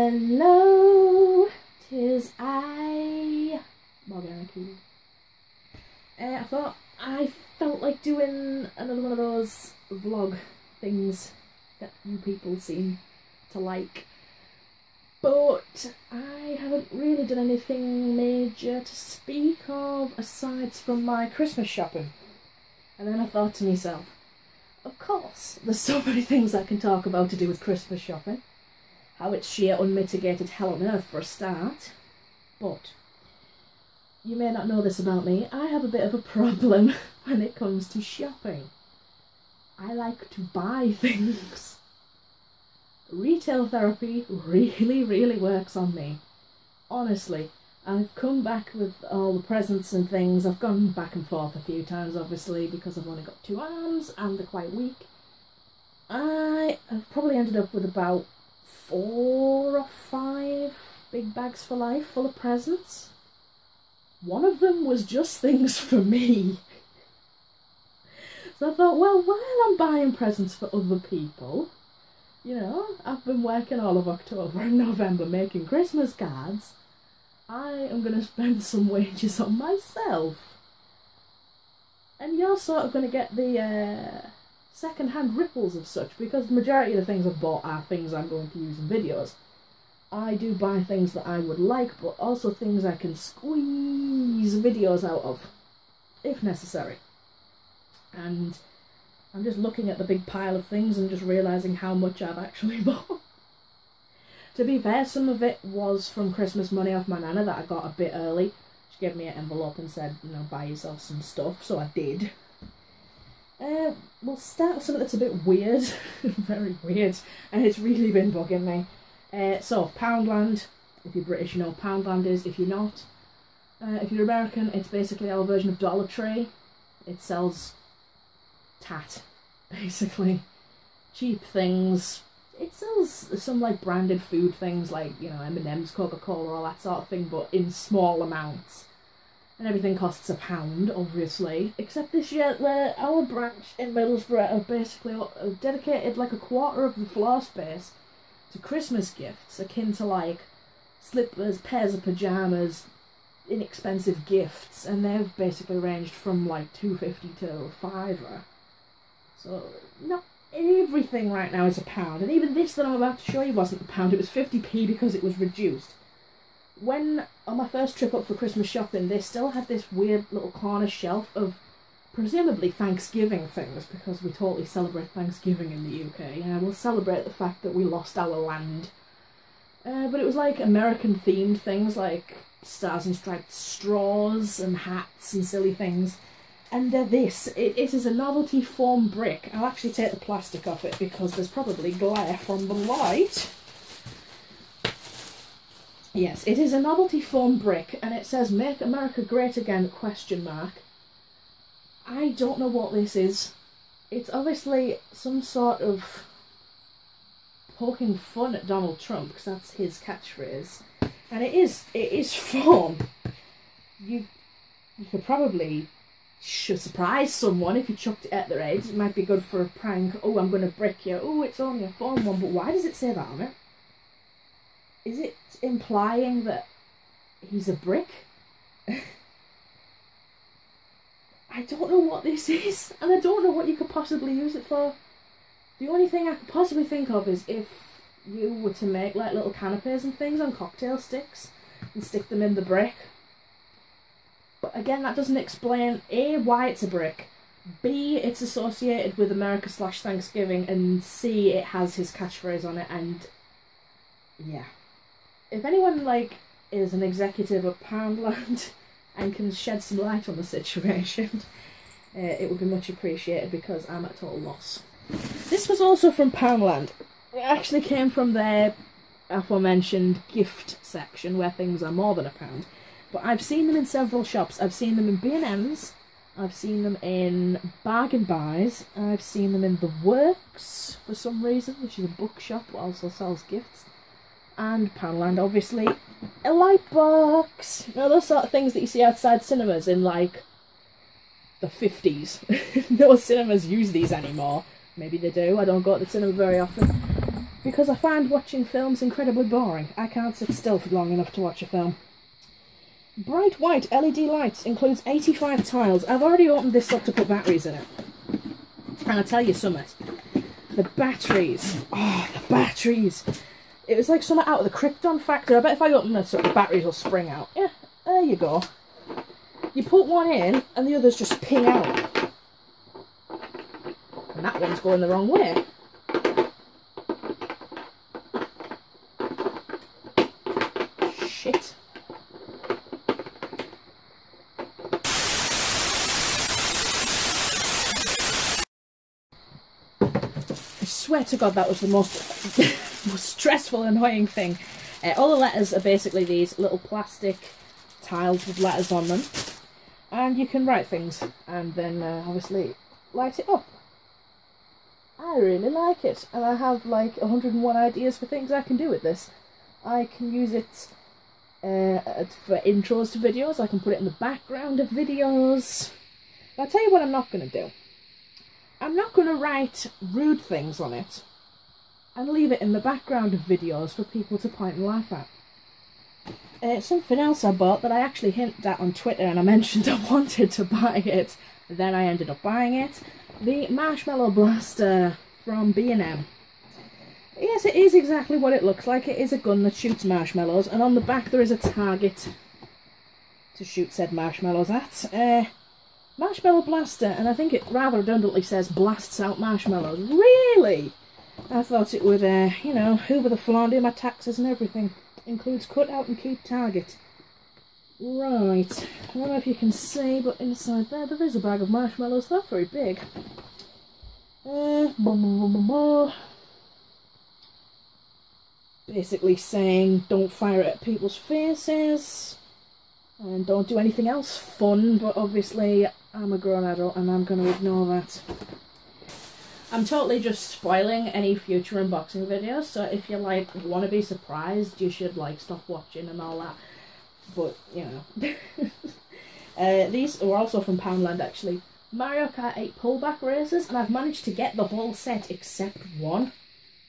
Hello, 'tis I, Anarchy. I felt like doing another one of those vlog things that you people seem to like, but I haven't really done anything major to speak of aside from my Christmas shopping. And then I thought to myself, of course, there's so many things I can talk about to do with Christmas shopping. How it's sheer unmitigated hell on earth for a start. But you may not know this about me, I have a bit of a problem when it comes to shopping. I like to buy things. Retail therapy really works on me. Honestly, I've come back with all the presents and things. I've gone back and forth a few times, obviously, because I've only got 2 arms and they're quite weak. I have probably ended up with about 4 or 5 big bags for life full of presents. One of them was just things for me. So I thought, well, while I'm buying presents for other people, you know, I've been working all of October and November making Christmas cards, I am going to spend some wages on myself. And you're sort of going to get the second-hand ripples of such, because the majority of the things I've bought are things I'm going to use in videos. I do buy things that I would like, but also things I can squeeze videos out of, if necessary. And I'm just looking at the big pile of things and just realising how much I've actually bought. To be fair, some of it was from Christmas money off my nana that I got a bit early. She gave me an envelope and said, you know, buy yourself some stuff, so I did. We'll start with something that's a bit weird, very weird, and it's really been bugging me. So, Poundland, if you're British you know what Poundland is, if you're not. If you're American, it's basically our version of Dollar Tree. It sells tat, basically. Cheap things. It sells some like branded food things like, you know, M&M's, Coca-Cola, all that sort of thing, but in small amounts. And everything costs £1, obviously. Except this year, where our branch in Middlesbrough have basically dedicated like a quarter of the floor space to Christmas gifts, akin to like slippers, pairs of pyjamas, inexpensive gifts, and they've basically ranged from like £2.50 to a £5. So, not everything right now is £1, and even this that I'm about to show you wasn't £1, it was 50p because it was reduced. When, on my first trip up for Christmas shopping, they still had this weird little corner shelf of presumably Thanksgiving things, because we totally celebrate Thanksgiving in the UK, and we'll celebrate the fact that we lost our land. But it was like American themed things like stars and striped straws and hats and silly things. And this, it is a novelty foam brick. I'll actually take the plastic off it because there's probably glare from the light. Yes, it is a novelty foam brick, and it says "Make America Great Again?" ? I don't know what this is. It's obviously some sort of poking fun at Donald Trump, because that's his catchphrase. And it is foam. You could probably should surprise someone if you chucked it at their heads. It might be good for a prank. Oh, I'm going to brick you. Oh, it's only a foam one, but why does it say that on it? Is it implying that he's a brick? I don't know what this is, and I don't know what you could possibly use it for. The only thing I could possibly think of is if you were to make like little canapes and things on cocktail sticks and stick them in the brick. But again, that doesn't explain A, why it's a brick, B, it's associated with America / Thanksgiving, and C, it has his catchphrase on it, and yeah. If anyone like is an executive at Poundland and can shed some light on the situation, it would be much appreciated, because I'm at total loss. This was also from Poundland. It actually came from their aforementioned gift section, where things are more than £1. But I've seen them in several shops. I've seen them in B&M's, I've seen them in Bargain Buys, I've seen them in The Works, for some reason, which is a bookshop that also sells gifts. And Poundland, obviously, a light box. You know, those sort of things that you see outside cinemas in, like, the 50s. No cinemas use these anymore. Maybe they do, I don't go to the cinema very often. because I find watching films incredibly boring. I can't sit still for long enough to watch a film. Bright white LED lights includes 85 tiles. I've already opened this up to put batteries in it. And I'll tell you something. The batteries. Oh, the batteries. It was like something out of the Krypton factory. I bet if I open this up, the batteries will spring out. Yeah, there you go. You put one in, and the others just ping out. And that one's going the wrong way. Shit. I swear to God that was the most, most stressful and annoying thing. All the letters are basically these little plastic tiles with letters on them. And you can write things and then obviously light it up. I really like it, and I have like 101 ideas for things I can do with this. I can use it for intros to videos, I can put it in the background of videos. But I'll tell you what I'm not going to do. I'm not going to write rude things on it and leave it in the background of videos for people to point and laugh at. Something else I bought that I actually hinted at on Twitter, and I mentioned I wanted to buy it, then I ended up buying it. The Marshmallow Blaster from B&M. Yes, it is exactly what it looks like. It is a gun that shoots marshmallows, and on the back there is a target to shoot said marshmallows at. Marshmallow Blaster, and I think it rather redundantly says blasts out marshmallows. Really? I thought it would, you know, hoover the floor and do my taxes and everything. Includes cut out and keep target. Right, I don't know if you can see, but inside there is a bag of marshmallows. Not very big. Basically saying don't fire it at people's faces and don't do anything else fun, but obviously I'm a grown adult and I'm going to ignore that. I'm totally just spoiling any future unboxing videos, so if you like want to be surprised, you should like stop watching and all that. But you know, these are also from Poundland actually. Mario Kart 8 pullback races, and I've managed to get the whole set except one.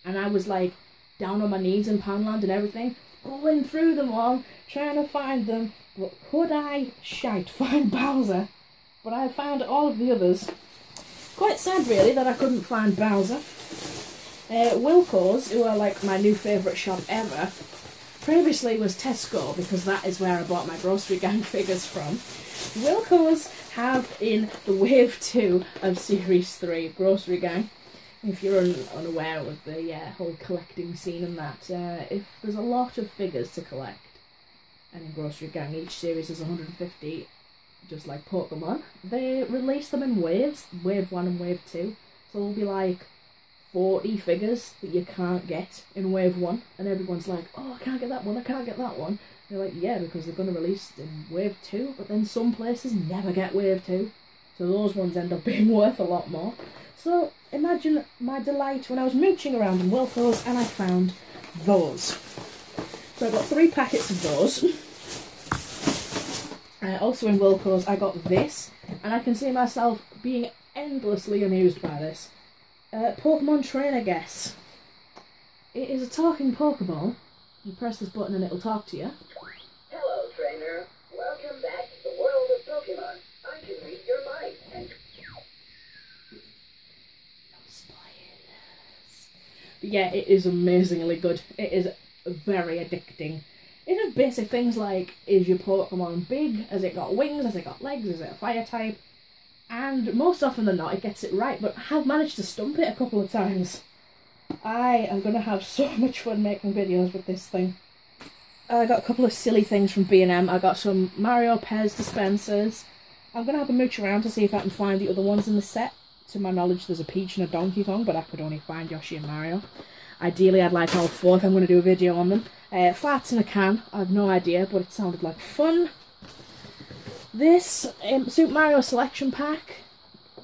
And I was like down on my knees in Poundland and everything, going through them all, trying to find them. But could I find Bowser? But I found all of the others. Quite sad really that I couldn't find Bowser. Wilco's, who are like my new favourite shop ever, previously was Tesco because that is where I bought my Grocery Gang figures from. Wilco's have in the Wave 2 of Series 3 Grocery Gang. If you're unaware of the whole collecting scene and that, if there's a lot of figures to collect, and in Grocery Gang each series is 150, just like Pokemon, they release them in waves, Wave 1 and Wave 2, so there'll be like 40 figures that you can't get in Wave 1, and everyone's like, oh, I can't get that one, I can't get that one. They're like, yeah, because they're going to release in Wave 2, but then some places never get Wave 2, so those ones end up being worth a lot more. So imagine my delight when I was mooching around in Wilco's and I found those. So I got 3 packets of those. Also in Wilco's I got this, and I can see myself being endlessly amused by this. Pokemon Trainer Guess. It is a talking Pokeball. You press this button and it'll talk to you. Hello, Trainer. Welcome back to the world of Pokemon. I can read your mind and... No spoilers. But yeah, it is amazingly good. It is very addicting. It's just basic things like, is your Pokemon big? Has it got wings? Has it got legs? Is it a fire type? And most often than not, it gets it right, but I have managed to stump it a couple of times. I am going to have so much fun making videos with this thing. I got a couple of silly things from B&M. I got some Mario Pez dispensers. I'm going to have a mooch around to see if I can find the other ones in the set. To my knowledge, there's a Peach and a Donkey Kong, but I could only find Yoshi and Mario. Ideally, I'd like all 4 if I'm going to do a video on them. Farts in a can, I have no idea, but it sounded like fun. This Super Mario Selection Pack,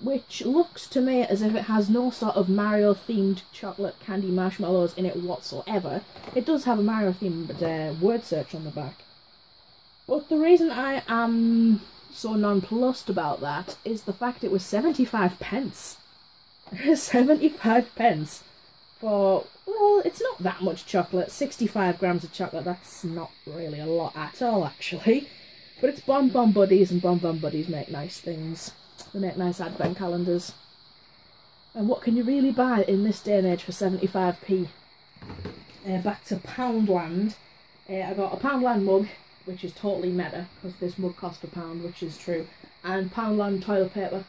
which looks to me as if it has no sort of Mario-themed chocolate candy marshmallows in it whatsoever. It does have a Mario-themed word search on the back. But the reason I am so nonplussed about that is the fact it was 75 pence. 75 pence for, well, it's not that much chocolate. 65 grams of chocolate, that's not really a lot at all, actually. But it's Bon Bon Buddies, and Bon Bon Buddies make nice things. They make nice advent calendars. And what can you really buy in this day and age for 75p? Back to Poundland. I got a Poundland mug, which is totally meta, because this mug cost £1, which is true. And Poundland toilet paper,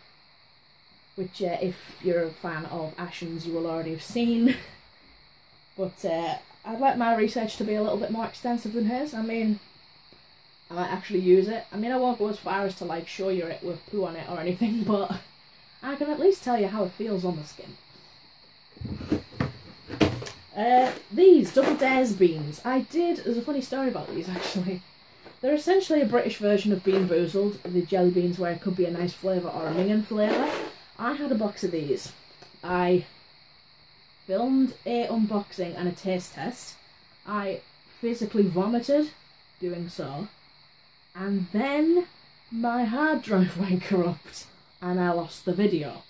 which if you're a fan of Ashens, you will already have seen. But I'd like my research to be a little bit more extensive than his. I mean, I might actually use it. I mean, I won't go as far as to like show you it with poo on it or anything, but I can at least tell you how it feels on the skin. These Double Dares beans. There's a funny story about these actually. They're essentially a British version of Bean Boozled, the jelly beans where it could be a nice flavour or a minging flavour. I had a box of these. I filmed a unboxing and a taste test. I physically vomited doing so. And then my hard drive went corrupt and I lost the video.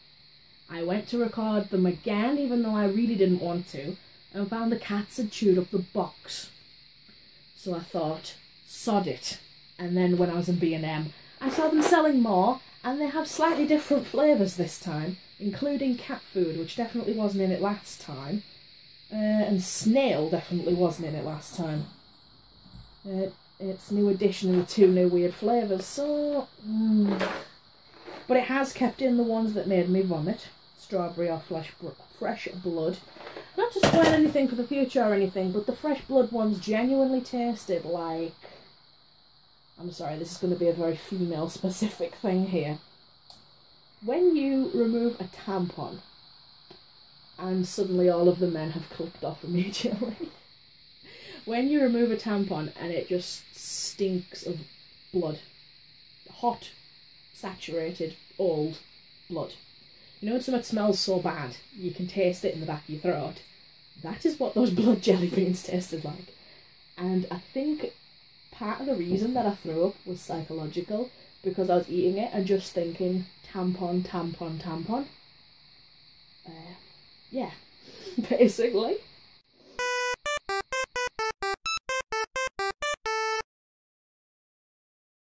I went to record them again, even though I really didn't want to, and found the cats had chewed up the box. So I thought, sod it. And then when I was in B&M, I saw them selling more, and they have slightly different flavours this time, including cat food, which definitely wasn't in it last time, and snail definitely wasn't in it last time. It's a new addition with 2 new weird flavours, so... But it has kept in the ones that made me vomit. Strawberry or fresh blood. Not to spoil anything for the future or anything, but the fresh blood ones genuinely tasted like... I'm sorry, this is going to be a very female-specific thing here. When you remove a tampon, and suddenly all of the men have clicked off immediately. When you remove a tampon and it just stinks of blood. Hot, saturated, old blood. You know when something smells so bad, you can taste it in the back of your throat? That is what those blood jelly beans tasted like. And I think part of the reason that I threw up was psychological, because I was eating it and just thinking, tampon, tampon, tampon. Yeah, basically.